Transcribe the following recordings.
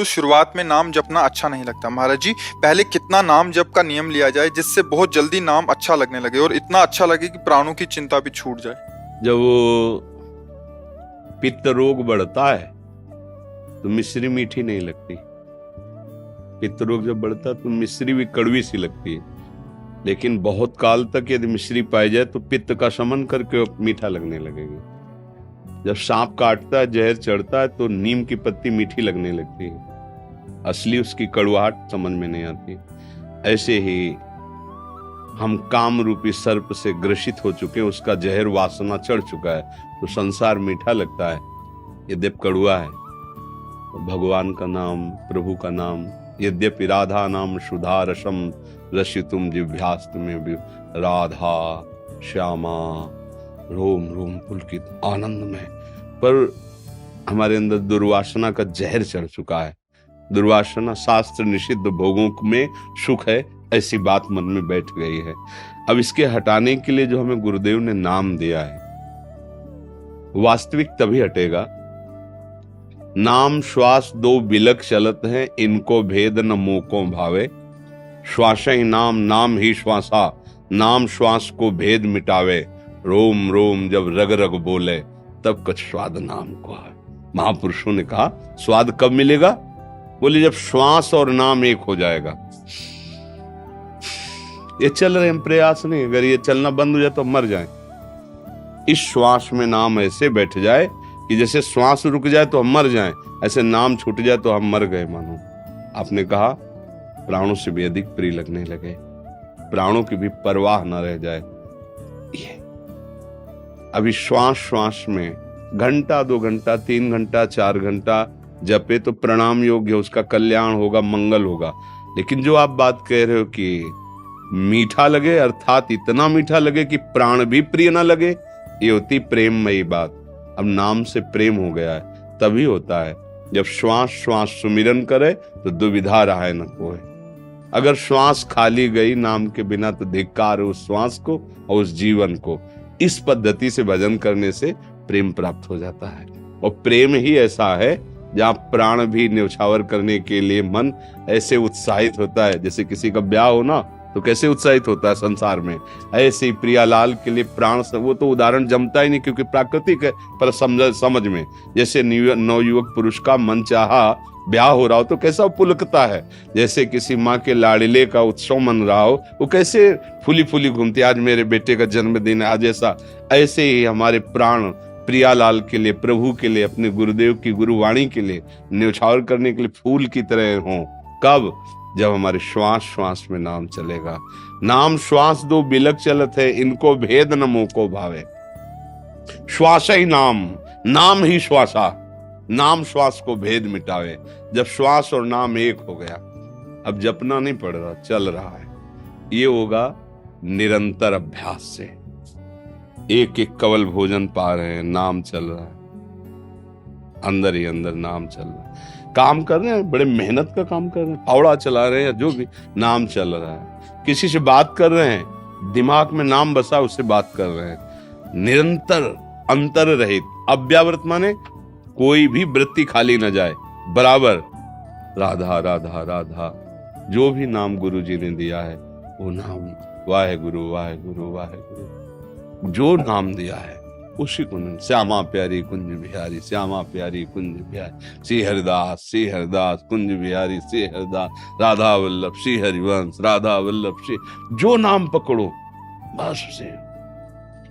तो शुरुआत में नाम जपना अच्छा नहीं लगता महाराज जी। पहले कितना नाम जप का नियम लिया जाए जिससे बहुत जल्दी नाम अच्छा लगने लगे और इतना अच्छा लगे कि प्राणों की चिंता भी छूट जाए। जब वो पित्त रोग बढ़ता है तो मिश्री मीठी नहीं लगती। पित्त रोग जब बढ़ता है तो मिश्री भी कड़वी सी लगती है, लेकिन बहुत काल तक यदि मिश्री पाई जाए तो पित्त का शमन करके मीठा लगने लगेगी। जब सांप काटता है, जहर चढ़ता है तो नीम की पत्ती मीठी लगने लगती है, असली उसकी कड़वाहट समझ में नहीं आती। ऐसे ही हम काम रूपी सर्प से ग्रसित हो चुके हैं, उसका जहर वासना चढ़ चुका है तो संसार मीठा लगता है, यद्यपि कड़वा है। तो भगवान का नाम, प्रभु का नाम, यद्यपि राधा नाम सुधा रसम रसितुम जिह्वास्त में भी राधा श्यामा रोम रोम पुलकित आनंद में, पर हमारे अंदर दुर्वासना का जहर चढ़ चुका है। दुर्वासना शास्त्र निषिद्ध भोगों में सुख है, ऐसी बात मन में बैठ गई है। अब इसके हटाने के लिए जो हमें गुरुदेव ने नाम दिया है, वास्तविक तभी हटेगा। नाम श्वास दो बिलक चलत हैं, इनको भेद न मोको भावे। श्वास ही नाम, नाम ही श्वासा, नाम श्वास को भेद मिटावे। रोम रोम जब रग रग बोले, तब कुछ स्वाद नाम को है। महापुरुषों ने कहा स्वाद कब मिलेगा? बोले जब श्वास और नाम एक हो जाएगा। ये चल रहे हैं, प्रयास नहीं, अगर ये चलना बंद हो जाए तो मर जाए। इस श्वास में नाम ऐसे बैठ जाए कि जैसे श्वास रुक जाए तो हम मर जाएं, ऐसे नाम छूट जाए तो हम मर गए मानो। आपने कहा प्राणों से भी अधिक प्रिय लगने लगे, प्राणों की भी परवाह न रह जाए। ये अभी श्वास श्वास में घंटा 2 घंटा 3 घंटा 4 घंटा जपे तो प्रणाम योग्य, उसका कल्याण होगा, मंगल होगा। लेकिन जो आप बात कह रहे हो कि मीठा लगे, अर्थात इतना मीठा लगे कि प्राण भी प्रिय ना लगे, ये होती प्रेममयी बात। अब नाम से प्रेम हो गया है, तभी होता है जब श्वास श्वास सुमिरन करे तो दुविधा रहा न कोई। अगर श्वास खाली गई नाम के बिना तो धिक्कार उस श्वास को और उस जीवन को। इस पद्धति से भजन करने से प्रेम प्राप्त हो जाता है, और प्रेम ही ऐसा है जहाँ प्राण भी न्यौछावर करने के लिए मन ऐसे उत्साहित होता है। जैसे किसी का ब्याह हो ना तो कैसे उत्साहित होता है संसार में, ऐसे ही प्रियालाल के लिए प्राण, वो तो उदाहरण जमता ही नहीं क्योंकि प्राकृतिक है, पर समझ में जैसे नवयुवक पुरुष का मन चाहा ब्याह हो रहा हो तो कैसा पुलकता है। जैसे किसी माँ के लाड़िले का उत्सव मन रहा हो, वो कैसे फूली फूली घूमती, आज मेरे बेटे का जन्मदिन है आज ऐसा। ऐसे ही हमारे प्राण प्रियालाल के लिए, प्रभु के लिए, अपने गुरुदेव की गुरुवाणी के लिए न्यौछावर करने के लिए फूल की तरह हों। कब? जब हमारे श्वास श्वास में नाम चलेगा। नाम श्वास दो बिलक चलत है, इनको भेद न मोको भावे। श्वास ही नाम, नाम ही श्वासा, नाम श्वास को भेद मिटावे। जब श्वास और नाम एक हो गया, अब जपना नहीं पड़ रहा, चल रहा है। ये होगा निरंतर अभ्यास से। एक एक कवल भोजन पा रहे हैं, नाम चल रहा है, अंदर ही अंदर नाम चल रहा है। काम कर रहे हैं, बड़े मेहनत का काम कर रहे हैं, फावड़ा चला रहे हैं, जो भी, नाम चल रहा है। किसी से बात कर रहे हैं, दिमाग में नाम बसा, उससे बात कर रहे हैं। निरंतर, अंतर रहित, अव्यावृत माने कोई भी वृत्ति खाली न जाए, बराबर राधा राधा राधा। जो भी नाम गुरु जी ने दिया है वो नाम, वाहे गुरु वाहे गुरु वाहे गुरु, जो नाम दिया है उसी को। श्यामा प्यारी कुंज बिहारी, श्यामा प्यारी कुंज बिहारी, श्री हरिदास, श्री हरिदास कुंज बिहारी, श्री हरिदास, राधा वल्लभ, श्री हरिवंश, राधा वल्लभ, श्री, जो नाम पकड़ो बस उसे।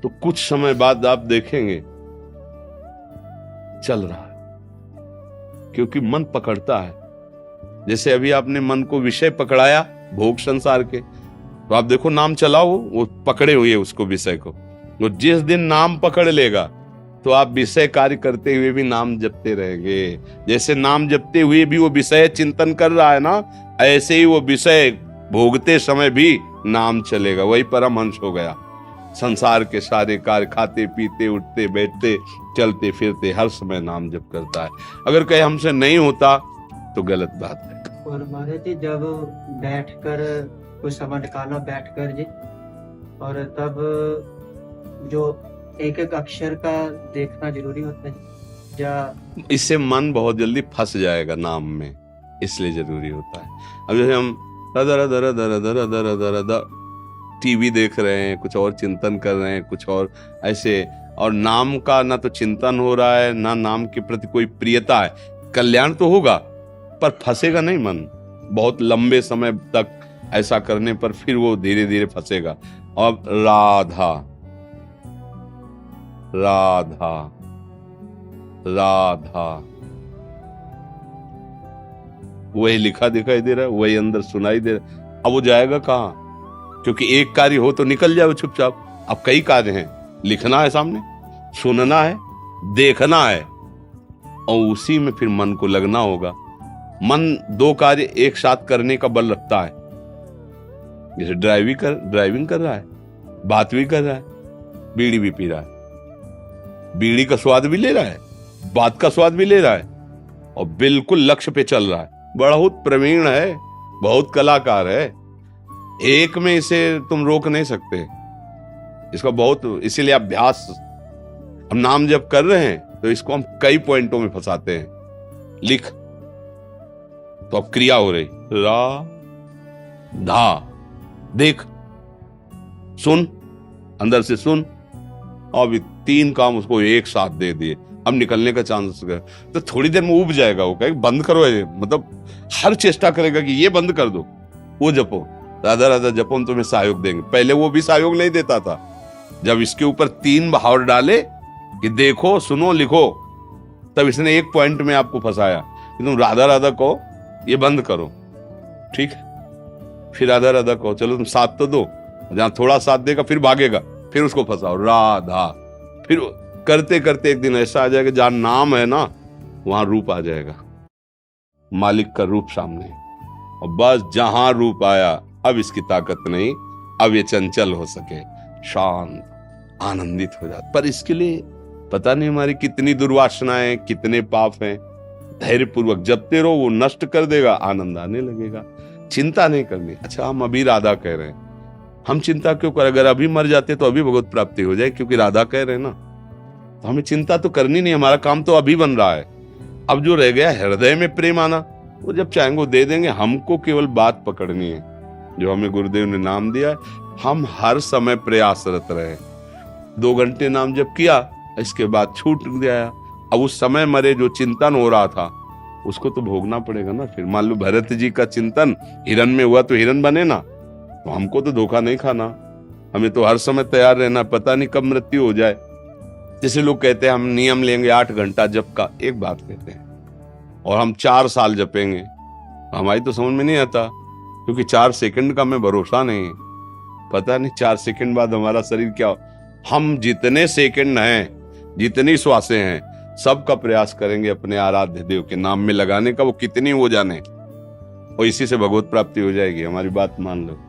तो कुछ समय बाद आप देखेंगे चल रहा है, क्योंकि मन पकड़ता है। जैसे अभी आपने मन को विषय पकड़ाया भोग संसार के, तो आप देखो नाम चलाओ, वो पकड़े हुए उसको, विषय को। वो जिस दिन नाम पकड़ लेगा तो आप विषय कार्य करते हुए भी नाम जपते रहेंगे। जैसे नाम जपते हुए भी वो विषय चिंतन कर रहा है ना, ऐसे ही वो विषय भोगते समय भी नाम चलेगा। वही परमहंस हो गया। संसार के सारे कार्य, खाते पीते उठते बैठते चलते फिरते हर समय नाम जप करता है। अगर कहीं हमसे नहीं होता तो गलत बात है। और महाराज जी जब बैठकर कुछ समय निकाला बैठकर जी, और तब जो एक एक अक्षर का देखना जरूरी होता है या इससे मन बहुत जल्दी फंस जाएगा नाम में। इसलिए जरूरी होता है। अब जैसे हम दर दर दर दर दर दर दर टीवी देख रहे हैं, कुछ और चिंतन कर रहे हैं, कुछ और ऐसे, और नाम का ना तो चिंतन हो रहा है, ना नाम के प्रति कोई प्रियता है। कल्याण तो होगा पर फंसेगा नहीं मन, बहुत लंबे समय तक ऐसा करने पर फिर वो धीरे धीरे फंसेगा। अब राधा राधा राधा, वही लिखा दिखाई दे रहा है, वही अंदर सुनाई दे रहा है। अब वो जाएगा कहाँ? क्योंकि एक कार्य हो तो निकल जाए वो चुपचाप। अब कई कार्य हैं, लिखना है सामने, सुनना है, देखना है, और उसी में फिर मन को लगना होगा। मन दो कार्य एक साथ करने का बल रखता है। जैसे ड्राइविंग कर रहा है, बात भी कर रहा है, बीड़ी भी पी रहा है, बीड़ी का स्वाद भी ले रहा है, बात का स्वाद भी ले रहा है, और बिल्कुल लक्ष्य पे चल रहा है। बहुत प्रवीण है, बहुत कलाकार है, एक में इसे तुम रोक नहीं सकते। इसका बहुत, इसीलिए अभ्यास, हम नाम जब कर रहे हैं तो इसको हम कई पॉइंटों में फंसाते हैं। लिख तो अब क्रिया हो रही, रा धा, देख, सुन, अंदर से सुन, अब 3 काम उसको एक साथ दे दिए। अब निकलने का चांस है तो थोड़ी देर में उब जाएगा, वो कहेगा बंद करो, मतलब हर चेष्टा करेगा कि ये बंद कर दो, वो जपो, राधा राधा जपो, हम तुम्हें सहयोग देंगे। पहले वो भी सहयोग नहीं देता था। जब इसके ऊपर 3 भाव डाले कि देखो, सुनो, लिखो, तब इसने एक पॉइंट में आपको फंसाया कि तुम राधा राधा कहो, ये बंद करो, ठीक है, फिर राधा राधा कहो, चलो तुम साथ तो दो, जहां थोड़ा साथ देगा फिर भागेगा, फिर उसको फंसाओ, राधा, फिर करते करते एक दिन ऐसा आ जाएगा जहां नाम है ना, वहां रूप आ जाएगा, मालिक का रूप सामने, और बस जहां रूप आया, अब इसकी ताकत नहीं, अब ये चंचल हो सके, शांत, आनंदित हो जाता। पर इसके लिए पता नहीं हमारी कितनी दुर्वासनाएं, कितने पाप हैं। धैर्य पूर्वक जपते रहो, वो नष्ट कर देगा, आनंद आने लगेगा। चिंता नहीं करनी। अच्छा, हम अभी राधा कह रहे हैं, हम चिंता क्यों करें? अगर अभी मर जाते तो अभी भगवत प्राप्ति हो जाए, क्योंकि राधा कह रहे हैं ना, तो हमें चिंता तो करनी नहीं, हमारा काम तो अभी बन रहा है। अब जो रह गया हृदय में प्रेम आना, वो जब चाहेंगे वो दे देंगे। हमको केवल बात पकड़नी है जो हमें गुरुदेव ने नाम दिया है। हम हर समय प्रयासरत रहे। 2 घंटे नाम जप किया, इसके बाद छूट गया, अब उस समय मरे जो चिंतन हो रहा था उसको तो भोगना पड़ेगा ना। फिर मान लो भरत जी का चिंतन हिरण में हुआ तो हिरण बने ना, तो हमको तो धोखा नहीं खाना, हमें तो हर समय तैयार रहना, पता नहीं कब मृत्यु हो जाए। जैसे लोग कहते हैं हम नियम लेंगे 8 घंटा जप का, एक बात कहते हैं, और हम 4 साल जपेंगे, हमारी तो समझ में नहीं आता, क्योंकि 4 सेकंड का हमें भरोसा नहीं है। पता नहीं 4 सेकंड बाद हमारा शरीर क्या हो। हम जितने सेकंड हैं, जितनी श्वासें हैं, सबका प्रयास करेंगे अपने आराध्य देव के नाम में लगाने का, वो कितनी हो जाने, और इसी से भगवत प्राप्ति हो जाएगी। हमारी बात मान लो।